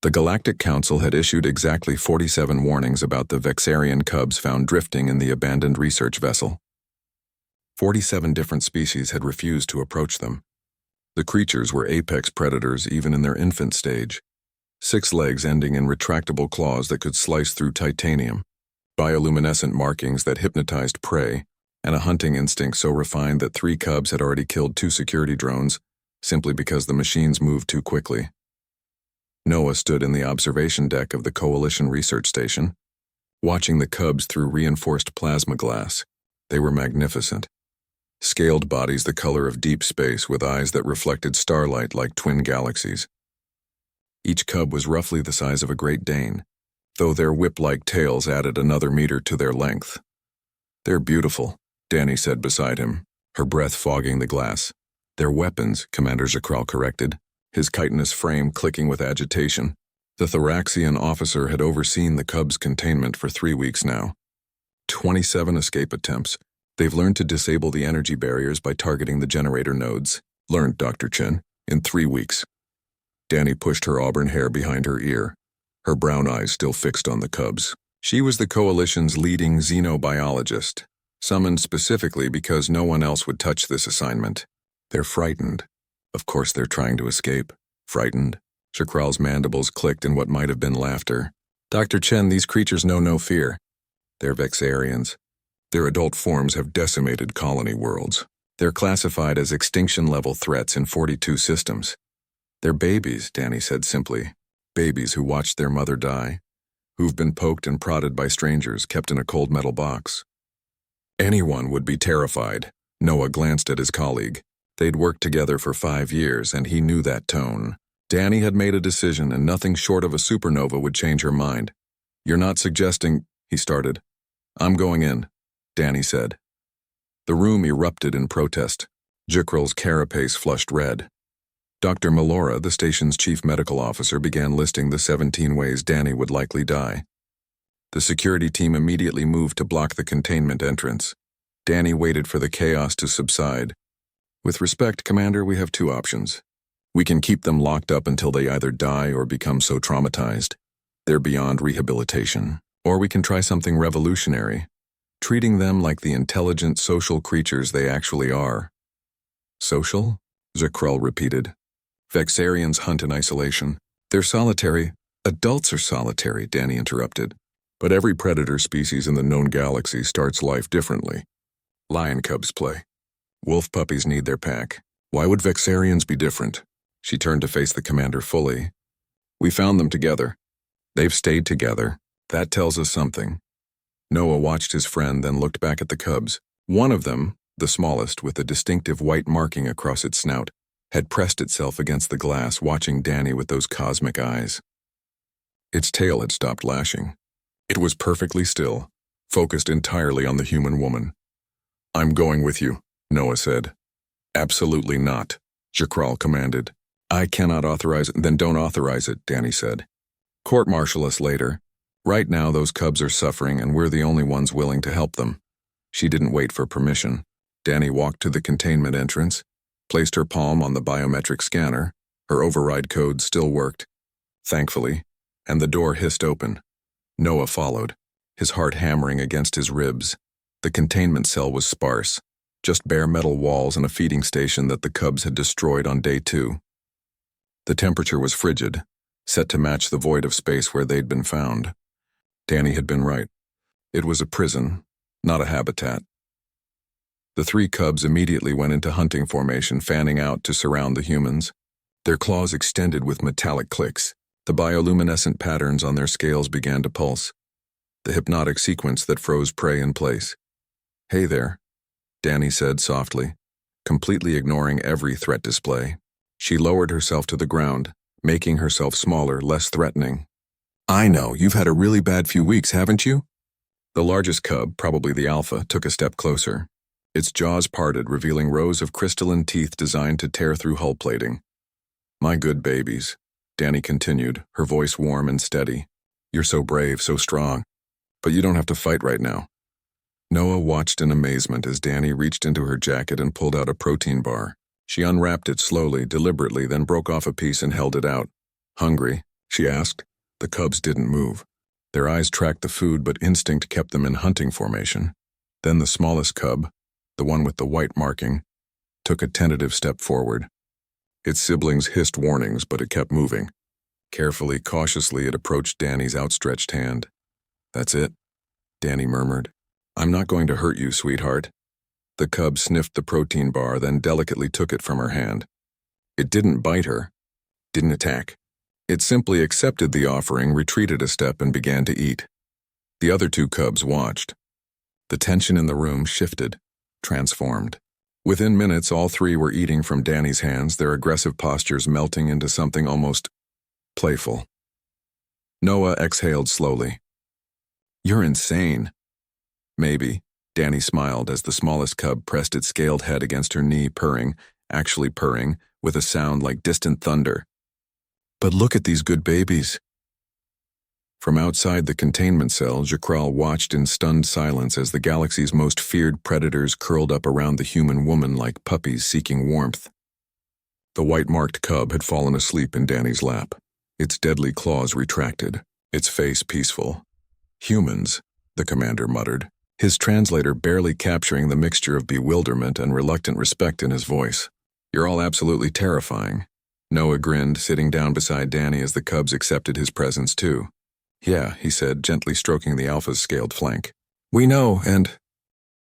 The Galactic Council had issued exactly 47 warnings about the Vexarian cubs found drifting in the abandoned research vessel. 47 different species had refused to approach them. The creatures were apex predators even in their infant stage. 6 legs ending in retractable claws that could slice through titanium, bioluminescent markings that hypnotized prey, and a hunting instinct so refined that 3 cubs had already killed 2 security drones simply because the machines moved too quickly. Noah stood in the observation deck of the Coalition research station, watching the cubs through reinforced plasma glass. They were magnificent. Scaled bodies the color of deep space with eyes that reflected starlight like twin galaxies. Each cub was roughly the size of a Great Dane, though their whip-like tails added another meter to their length. "They're beautiful," Danny said beside him, her breath fogging the glass. "They're weapons," Commander Zakral corrected, his chitinous frame clicking with agitation. The Thoraxian officer had overseen the cubs' containment for 3 weeks now. 27 escape attempts. They've learned to disable the energy barriers by targeting the generator nodes. Learned, Dr. Chen, in 3 weeks. Danny pushed her auburn hair behind her ear, her brown eyes still fixed on the cubs. She was the Coalition's leading xenobiologist, summoned specifically because no one else would touch this assignment. They're frightened. Of course they're trying to escape. Frightened. Zakral's mandibles clicked in what might have been laughter. "Dr. Chen, these creatures know no fear. They're Vexarians. Their adult forms have decimated colony worlds. They're classified as extinction-level threats in 42 systems. They're babies," Danny said simply. "Babies who watched their mother die, who've been poked and prodded by strangers, kept in a cold metal box." Anyone would be terrified. Noah glanced at his colleague. They'd worked together for 5 years, and he knew that tone. Danny had made a decision, and nothing short of a supernova would change her mind. "You're not suggesting," he started. "I'm going in," Danny said. The room erupted in protest. Jikral's carapace flushed red. Dr. Melora, the station's chief medical officer, began listing the 17 ways Danny would likely die. The security team immediately moved to block the containment entrance. Danny waited for the chaos to subside. "With respect, Commander, we have 2 options. We can keep them locked up until they either die or become so traumatized they're beyond rehabilitation. Or we can try something revolutionary, treating them like the intelligent social creatures they actually are." "Social?" Zakral repeated. "Vexarians hunt in isolation. They're solitary." "Adults are solitary," Danny interrupted. "But every predator species in the known galaxy starts life differently. Lion cubs play. Wolf puppies need their pack. Why would Vexarians be different?" She turned to face the commander fully. "We found them together. They've stayed together. That tells us something." Noah watched his friend, then looked back at the cubs. One of them, the smallest with a distinctive white marking across its snout, had pressed itself against the glass, watching Danny with those cosmic eyes. Its tail had stopped lashing. It was perfectly still, focused entirely on the human woman. "I'm going with you," Noah said. "Absolutely not," Zakral commanded. "I cannot authorize it." "Then don't authorize it," Danny said. "Court-martial us later. Right now those cubs are suffering and we're the only ones willing to help them." She didn't wait for permission. Danny walked to the containment entrance, placed her palm on the biometric scanner. Her override code still worked, thankfully, and the door hissed open. Noah followed, his heart hammering against his ribs. The containment cell was sparse, just bare metal walls and a feeding station that the cubs had destroyed on day 2. The temperature was frigid, set to match the void of space where they'd been found. Danny had been right. It was a prison, not a habitat. The 3 cubs immediately went into hunting formation, fanning out to surround the humans. Their claws extended with metallic clicks. The bioluminescent patterns on their scales began to pulse, the hypnotic sequence that froze prey in place. "Hey there," Danny said softly, completely ignoring every threat display. She lowered herself to the ground, making herself smaller, less threatening. "I know, you've had a really bad few weeks, haven't you?" The largest cub, probably the alpha, took a step closer. Its jaws parted, revealing rows of crystalline teeth designed to tear through hull plating. "My good babies," Danny continued, her voice warm and steady. "You're so brave, so strong. But you don't have to fight right now." Noah watched in amazement as Danny reached into her jacket and pulled out a protein bar. She unwrapped it slowly, deliberately, then broke off a piece and held it out. "Hungry?" she asked. The cubs didn't move. Their eyes tracked the food, but instinct kept them in hunting formation. Then the smallest cub, the one with the white marking, took a tentative step forward. Its siblings hissed warnings, but it kept moving. Carefully, cautiously, it approached Danny's outstretched hand. "That's it," Danny murmured. "I'm not going to hurt you, sweetheart." The cub sniffed the protein bar, then delicately took it from her hand. It didn't bite her, didn't attack. It simply accepted the offering, retreated a step, and began to eat. The other two cubs watched. The tension in the room shifted, transformed. Within minutes, all three were eating from Danny's hands, their aggressive postures melting into something almost playful. Noah exhaled slowly. "You're insane." "Maybe," Danny smiled as the smallest cub pressed its scaled head against her knee, purring, actually purring, with a sound like distant thunder. "But look at these good babies." From outside the containment cell, Jakral watched in stunned silence as the galaxy's most feared predators curled up around the human woman like puppies seeking warmth. The white-marked cub had fallen asleep in Danny's lap, its deadly claws retracted, its face peaceful. "Humans," the commander muttered, his translator barely capturing the mixture of bewilderment and reluctant respect in his voice. "You're all absolutely terrifying." Noah grinned, sitting down beside Danny as the cubs accepted his presence too. "Yeah," he said, gently stroking the alpha's scaled flank. "We know, and